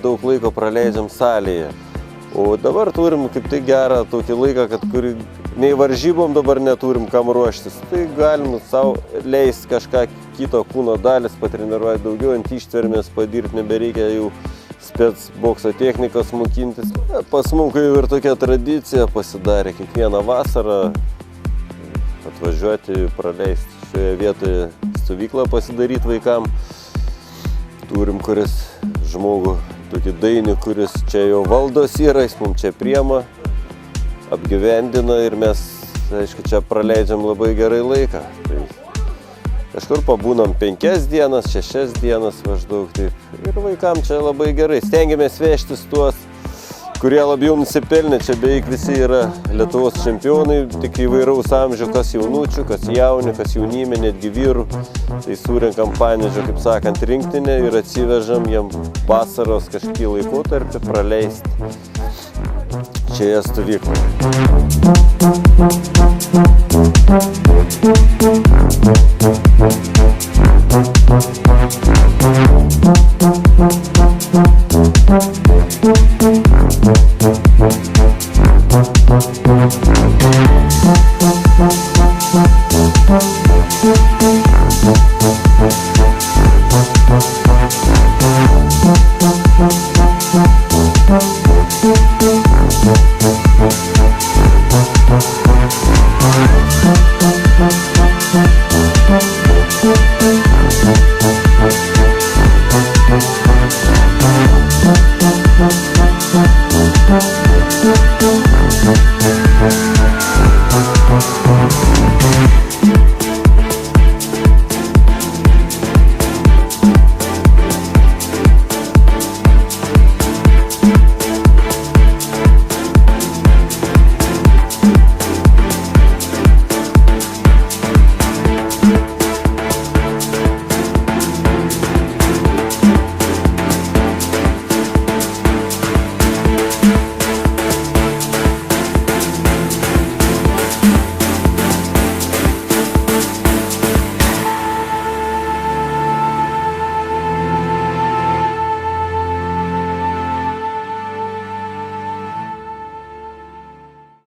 daug laiko praleidžiam salėje. O dabar turim kaip tai gerą tokį laiką, kad nei varžybom dabar neturim kam ruoštis. Tai galim savo leisti kažką kito kūno dalis, patreniruoti daugiau, ant ištvermės padirbti, nebereikia jau spec bokso technikos mokintis. Pas mums jau ir tokia tradicija pasidarė kiekvieną vasarą atvažiuoti, praleisti šioje vietoje stovyklą pasidaryti vaikam. Turim kuris žmogų, tokį dainį, kuris čia jau valdos yra, jis mums čia priema, apgyvendina ir mes, aišku, čia praleidžiam labai gerai laiką. Tai kažkur pabūnam 5 dienas, 6 dienas maždaug taip. Ir vaikam čia labai gerai. Stengiamės vežtis tuos, kurie labiau nusipelnė. Čia beveik visi yra Lietuvos čempionai, tik įvairaus amžių, kas jaunučių, kas jaunių, kas jaunimė, netgi vyrų. Tai surenkam Panevėžio, kaip sakant, rinktinę ir atsivežam jiem vasaros kažkokį laikotarpį praleisti šioje stovykloje.